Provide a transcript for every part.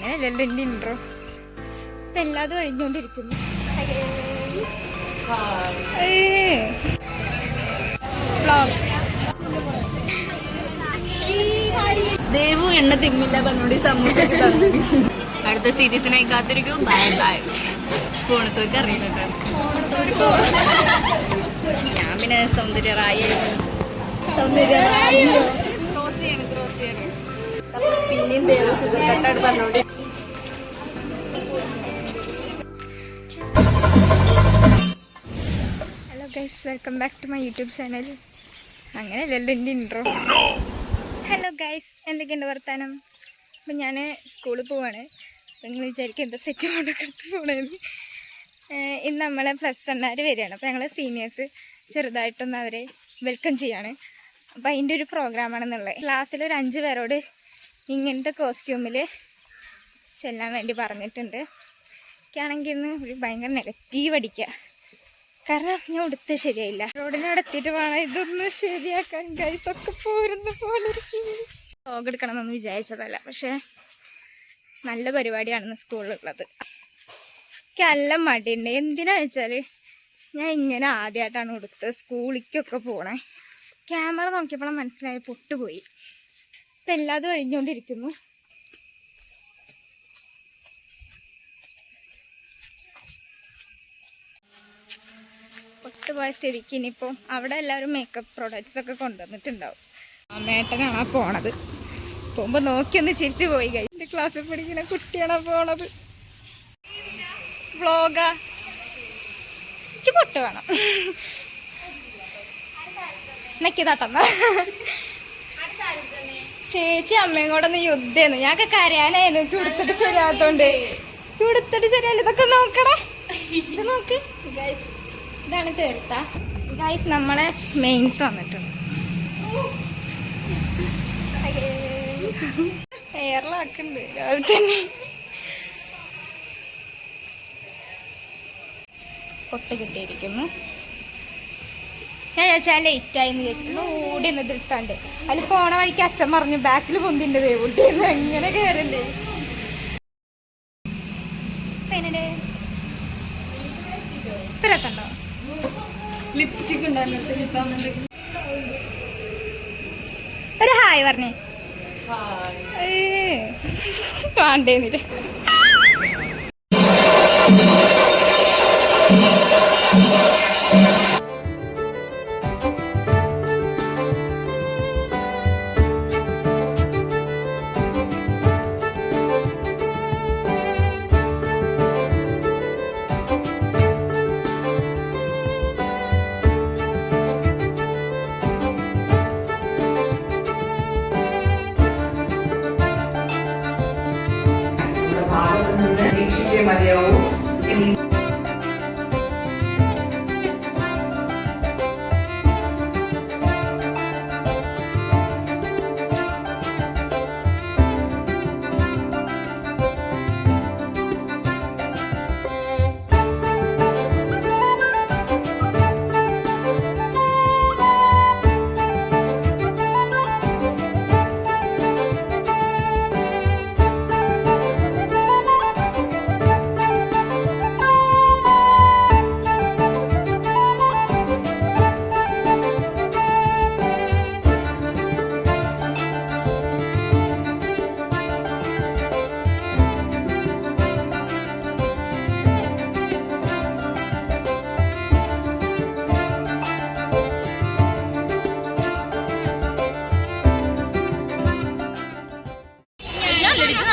അങ്ങനെയല്ലല്ലോ എൻ്റെ ഇൻട്രോ. ഇപ്പം എല്ലാതും കഴിഞ്ഞുകൊണ്ടിരിക്കുന്നു. ദേവു എണ്ണ തിമ്മില്ല പറഞ്ഞോടി സമൂസ അടുത്ത സീരീസിനായി കാത്തിരിക്കും. Bye bye. കോണത്തൂർക്ക് അറിയുന്നുണ്ട്. ഞാൻ പിന്നെ സൗന്ദര്യറായി പിന്നെയും ദേവു സുഖപ്പെട്ടാണ് പറഞ്ഞോടി. Hello guys, welcome back to my YouTube channel. അങ്ങനെയല്ലല്ലോ എൻ്റെ ഇൻട്രോ. ഹലോ ഗൈസ്, എന്തൊക്കെയുണ്ട് വർത്താനം? അപ്പം ഞാൻ സ്കൂളിൽ പോവാണ്. അപ്പം നിങ്ങൾ വിചാരിക്കും എന്താ സെറ്റ് കൊണ്ടൊക്കെ എടുത്ത് പോകണമെന്ന്. ഇന്ന് നമ്മളെ +1 വരികയാണ്. അപ്പോൾ ഞങ്ങൾ സീനിയേഴ്സ് ചെറുതായിട്ടൊന്ന് അവരെ വെൽക്കം ചെയ്യാണ്. അപ്പോൾ അതിൻ്റെ ഒരു പ്രോഗ്രാമാണെന്നുള്ളത്. ക്ലാസ്സിൽ ഒരു 5 പേരോട് ഇങ്ങനത്തെ കോസ്റ്റ്യൂമിൽ ചെല്ലാൻ വേണ്ടി പറഞ്ഞിട്ടുണ്ട്. എനിക്കാണെങ്കിൽ ഇന്ന് ഒരു ഭയങ്കര നെഗറ്റീവ് അടിക്കുക. കാരണം ഞാൻ ഉടുത്ത് ശരിയായില്ല. റോഡിനെ അടുത്തിട്ട് വേണം ഇതൊന്ന് ശരിയാക്കാൻ. ഗൈസൊക്കെ പോരുന്ന പോലെ വ്ലോഗ് എടുക്കണമെന്നൊന്നും വിചാരിച്ചതല്ല, പക്ഷേ നല്ല പരിപാടിയാണെന്ന് സ്കൂളിലുള്ളത്. എനിക്ക് നല്ല മടിയുണ്ട്. എന്തിനാ വെച്ചാൽ ഞാൻ ഇങ്ങനെ ആദ്യമായിട്ടാണ് ഉടുത്തത്. സ്കൂളിലേക്കൊക്കെ പോകണേ. ക്യാമറ നോക്കിയപ്പോഴും മനസ്സിലായി പൊട്ടുപോയി. ഇപ്പം എല്ലാതും കഴിഞ്ഞുകൊണ്ടിരിക്കുന്നു. പൊട്ടുപോയ സ്ഥിതിക്ക് ഇനിയിപ്പോൾ അവിടെ എല്ലാവരും മേക്കപ്പ് പ്രോഡക്റ്റ്സ് ഒക്കെ കൊണ്ടുവന്നിട്ടുണ്ടാവും. അമ്മേട്ടനാണ് ആ പോണത്. പോകുമ്പോൾ നോക്കിയൊന്ന് ചിരിച്ചു പോയി. എൻ്റെ ക്ലാസ്സിൽ പഠിക്കുന്ന കുട്ടിയാണോ പോണത്. വ്ളോഗാ. എനിക്ക് പൊട്ട് വേണം. എന്നൊക്കെ തട്ടുന്ന ചേച്ചി അമ്മയും കൂടെ ഒന്ന് യുദ്ധമായിരുന്നു. ഞങ്ങൾക്ക് കരയാനായിരുന്നു. എനിക്ക് ഉടുത്തിട്ട് ശരിയാകത്തോണ്ട്. ഉടുത്തിട്ട് ശരിയല്ല. ഇതൊക്കെ നോക്കണേ. ഇത് നോക്ക് ഗൈസ്. ഇതാണ് തീർത്ത ഗൈസ്. നമ്മളെ മെയിൻസ് വന്നിട്ടുണ്ട്. എയറിലാക്കുന്നുണ്ട് രാവിലെ തന്നെ. പൊട്ട് കിട്ടിയിരിക്കുന്നു. ഞാൻ ചോദിച്ചാൽ ലേറ്റായിന്ന് ചോദിച്ചിട്ടുണ്ട്. ഓടി എന്നത് ഇട്ടാണ്ട് അതിൽ പോണ വഴിക്ക് അച്ഛൻ പറഞ്ഞു ബാക്കിൽ പൊന്തിൻ്റെ ദേവുട്ടിന്ന്. എങ്ങനെ കയറണ്ടേ? രസമുണ്ടോ? ലിപ്സ്റ്റിക് ഉണ്ടായിരുന്നു. ഒരു ഹായ് പറഞ്ഞേ. വേണ്ടേന്നില്ല. മതിയാവും.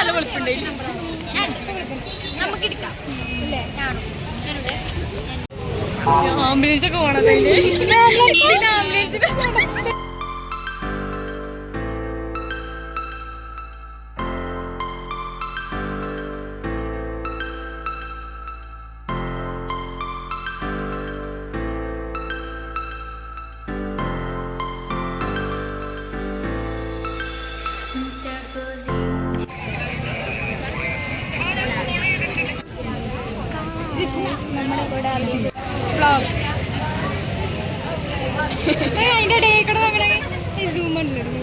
നല്ല വെളുപ്പുണ്ടായില്ല. നമുക്കെടുക്കാം ഇല്ലേ? ആംബുലൻസ് ഒക്കെ പോണതല്ലേ? നമ്മുടെ കൂടെ വ്ളോഗ് അതിൻ്റെ ഇടയിൽ കൂടെ നോക്കണേ. സൂം ഉണ്ടല്ലോ.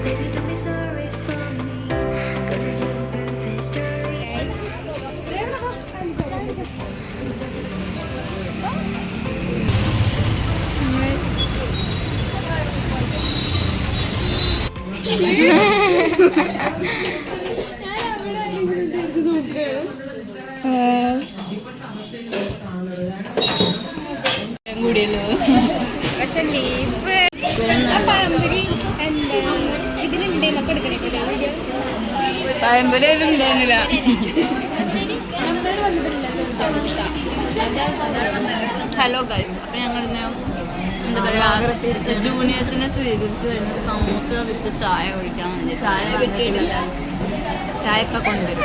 Baby, don't be sorry for me. Gonna just perfect story. കൂടിയല്ലോ. പക്ഷെ ലീവ് പഴംപൊരി എന്താ ഇതിലുണ്ട് എന്നൊക്കെ എടുക്കണേ വീഡിയോ പഴംപൊരി ഉണ്ടായിരുന്നില്ല. ഹലോ ഗൈസ്, അപ്പൊ ഞങ്ങൾ എന്താ പറയാ ജൂനിയേഴ്സിനെ സ്വീകരിച്ച് വരുന്ന സമോസ വിത്ത് ചായ കുടിക്കാൻ വേണ്ടി ചായ ഇപ്പൊ കൊണ്ടുവരും.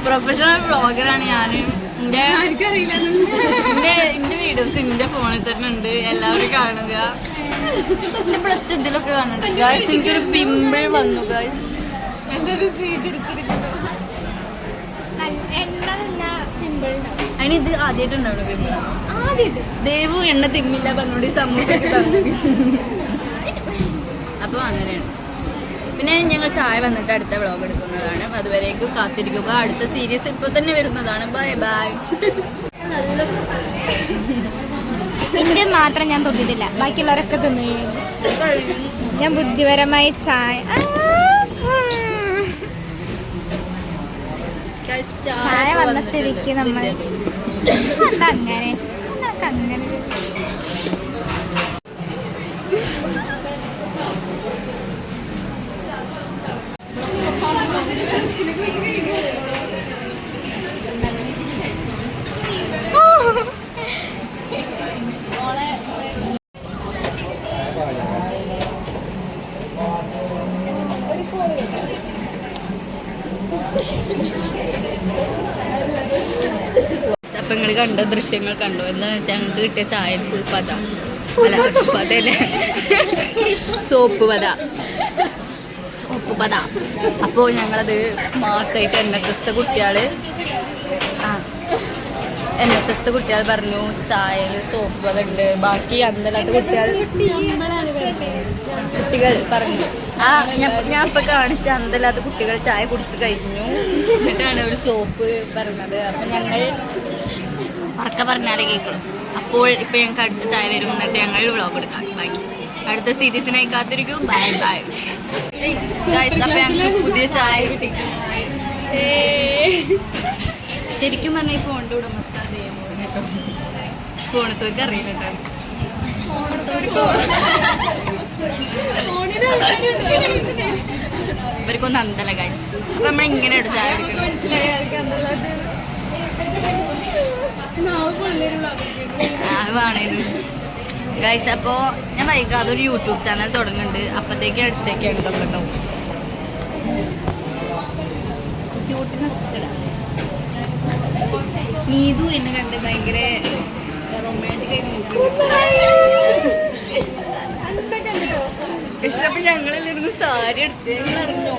പ്രൊഫഷണൽ വ്ളോഗറാണ് ഞാൻ. എന്റെ വീഡിയോസ് എന്റെ ഫോണിൽ തന്നെ ഉണ്ട്, എല്ലാവരും കാണുക. എന്റെ പ്ലസ് ഇതിലൊക്കെ കാണുന്നുണ്ട് ഗായ്സ്. എനിക്കൊരു പിമ്പിൾ വന്നു ഗായ്സ്. അതിന് ഇത് ആദ്യമായിട്ടുണ്ടാവുള്ളൂ പിമ്പിൾ. ദേവു എണ്ണ തിന്നില്ല പറഞ്ഞോണ്ട് സമൂസ അപ്പൊ അങ്ങനെയാണ്. പിന്നെ ഞങ്ങൾ ചായ വന്നിട്ട് അടുത്ത വ്ളോഗ് എടുക്കുന്നതാണ്. അതുവരേക്കും കാത്തിരിക്കുക. അടുത്ത സീരീസ് ഇപ്പൊ തന്നെ വരുന്നതാണ്. Bye bye. എന്റെ മാത്രം ഞാൻ തൊട്ടിട്ടില്ല, ബാക്കിയുള്ളവരൊക്കെ തിന്നു. ഞാൻ ബുദ്ധിപരമായി ചായ ചായ വന്ന സ്ഥിതിക്ക് നമ്മൾ എന്താ അങ്ങനെ അങ്ങനെ അപ്പൊ നിങ്ങൾ കണ്ട ദൃശ്യങ്ങൾ കണ്ടോ? എന്താന്ന് വെച്ചാൽ ഞങ്ങൾക്ക് കിട്ടിയ ചായ ഫുൾ പത അല്ല പതല്ലേ, സോപ്പ് പത. അപ്പോൾ ഞങ്ങളത് മാസമായിട്ട് NSS കുട്ടികൾ പറഞ്ഞു ചായയിൽ സോപ്പ് പത ഉണ്ട്. ബാക്കി അന്നല്ലാത്ത കുട്ടികൾ പറഞ്ഞു. ഞാൻ ഇപ്പൊ കാണിച്ച അന്തല്ലാത്ത കുട്ടികൾ ചായ കുടിച്ചു കഴിഞ്ഞു. എന്നിട്ടാണ് ഒരു സോപ്പ് പറഞ്ഞത്. അപ്പൊ ഞങ്ങൾ ഉറക്കെ പറഞ്ഞാലേ കേൾക്കണം. അപ്പോൾ ഇപ്പൊ ഞങ്ങൾക്ക് അടുത്ത ചായ വരും. എന്നിട്ട് ഞങ്ങൾ വ്ളോഗ് എടുക്കാം. ബാക്കി അടുത്ത സീരീസിനായി കാത്തിരിക്കും. Bye bye guys. അപ്പൊ ഞങ്ങൾക്ക് പുതിയ ചായ കിട്ടി. ശരിക്കും പറഞ്ഞാൽ ഈ ഫോണിന്റെ ഉടമസ്ഥ ദേവോണ് കേട്ടോ. ഫോണത്തോർക്ക് അറിയില്ല കേട്ടോ. ഇവർക്കൊന്നും അന്തല്ല ഗൈസ്. അപ്പൊ നമ്മൾ ഇങ്ങനെയാണ് ചായ കുടിക്കണം. ആണേത് ഗൈസ്. അപ്പോൾ ഞാൻ വൈകാതെ ഒരു യൂട്യൂബ് ചാനൽ തുടങ്ങുന്നുണ്ട്. അപ്പത്തേക്ക് അടുത്തേക്കാണ് കേട്ടോ. നീതു എന്നെ കണ്ട് ഭയങ്കര റൊമാൻറ്റിക് ആയി പക്ഷെ അപ്പൊ ഞങ്ങളെല്ലായിരുന്നു സാരി എടുത്ത്. ഞങ്ങൾ അറിഞ്ഞോ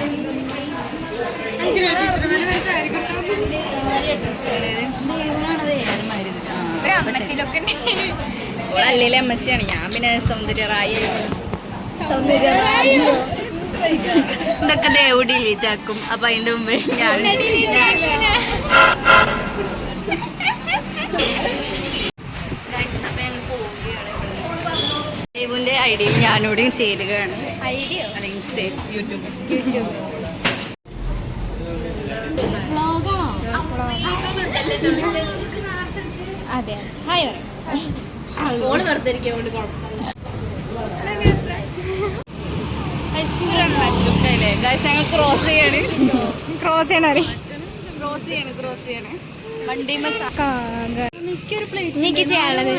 അല്ലേലെ അമ്മച്ചിയാണ്. ഞാൻ പിന്നെ സൗന്ദര്യറായി ഇതൊക്കെ ദേവ് ഡിലീറ്റ് ആക്കും. അപ്പൊ അതിന്റെ മുമ്പേ ഞാൻ ദേവുവിന്റെ ഐഡിയയിൽ ഞാനോടും ചേരുകയാണ്. ഐഡിയ അല്ലെങ്കിൽ യൂട്യൂബ് അതെ. ഹായ് ഓള് വെറുതെ ഹൈസ്കൂളിലാണ് ഗൈസ്. ഞങ്ങൾ ക്രോസ് ചെയ്യാണ് വണ്ടി നീക്ക് ചെയ്യാനുള്ളത്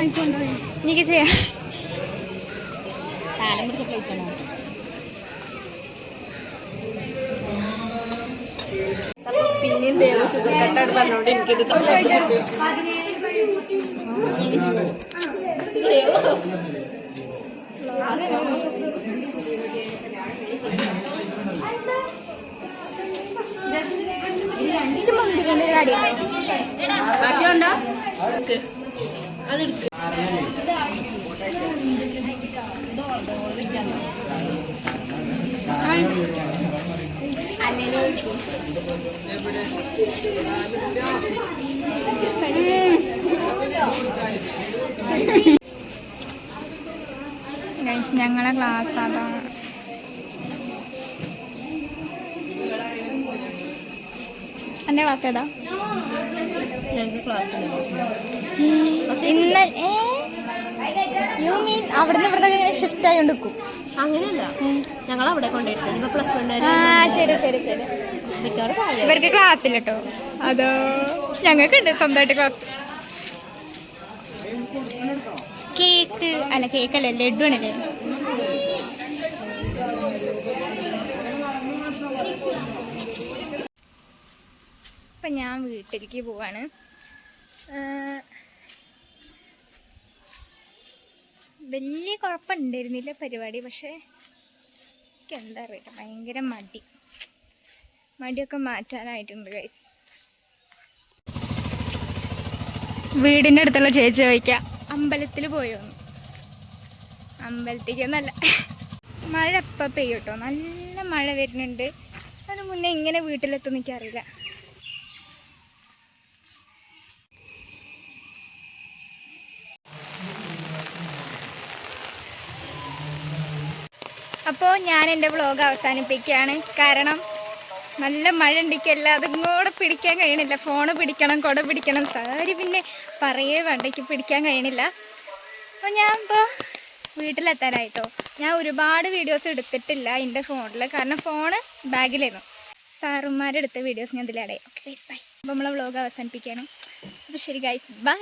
നീക്ക് ചെയ്യാം. പിന്നെയും ദേവ ഷുഗർ കട്ടാണ് പറഞ്ഞോണ്ട് എനിക്കിത് മുന്തിരിൻ്റെ ഒരു കടിയുണ്ട്. ബാക്കിയുണ്ടോ? ഞങ്ങളെ ക്ലാസ് അതാണ്. എൻ്റെ ക്ലാസ് ഏതാ? ഇന്ന് യു മീൻ അവിടുന്ന് ഇവിടുന്ന് ഇങ്ങനെ ഷിഫ്റ്റ് ആയി കൊടുക്കും? അങ്ങനെയല്ല, ഞങ്ങൾ അവിടെ കൊണ്ടുപോയിട്ട് പ്ലസ് വൺ. ശരി ശരി ശരി. ഇവർക്ക് ക്ലാസ് ഇല്ല കേട്ടോ. അതോ ഞങ്ങൾക്കുണ്ട് സ്വന്തമായിട്ട് ക്ലാസ്. കേക്ക് അല്ല, കേക്കല്ല, ലഡു ആണല്ലേ. അപ്പം ഞാൻ വീട്ടിലേക്ക് പോവാണ്. വലിയ കുഴപ്പമുണ്ടായിരുന്നില്ല പരിപാടി, പക്ഷേ എനിക്ക് എന്താ അറിയില്ല, ഭയങ്കര മടിയൊക്കെ മാറ്റാനായിട്ടുണ്ട് ഗൈസ്. വീടിൻ്റെ അടുത്തുള്ള ചേച്ചി ചോദിക്കാം, അമ്പലത്തിൽ പോയോന്ന്. അമ്പലത്തേക്കൊന്നല്ല, മഴ എപ്പോൾ പെയ്യും കേട്ടോ, നല്ല മഴ വരുന്നുണ്ട്. അതിന് മുന്നേ ഇങ്ങനെ വീട്ടിലെത്തും എനിക്കറിയില്ല. അപ്പോൾ ഞാൻ എൻ്റെ വ്ളോഗ് അവസാനിപ്പിക്കുകയാണ്. കാരണം നല്ല മഴ ഉണ്ടെങ്കിൽ അതും കൂടെ പിടിക്കാൻ കഴിയണില്ല. ഫോണ് പിടിക്കണം, കുട പിടിക്കണം, സാരി പിന്നെ പറയേ വേണ്ടയ്ക്ക് പിടിക്കാൻ കഴിയണില്ല. അപ്പോൾ ഞാൻ ഇപ്പോൾ വീട്ടിലെത്താനായിട്ടോ. ഞാൻ ഒരുപാട് വീഡിയോസ് എടുത്തിട്ടില്ല എൻ്റെ ഫോണിൽ, കാരണം ഫോണ് ബാഗിലായിരുന്നു. സാറുമാരെടുത്ത വീഡിയോസ് ഞാൻ ഇതിലിടെ. Okay guys bye. അപ്പോൾ നമ്മളെ വ്ളോഗ് അവസാനിപ്പിക്കുകയാണ്. അപ്പോൾ ശരി ഗൈസ് ബൈ.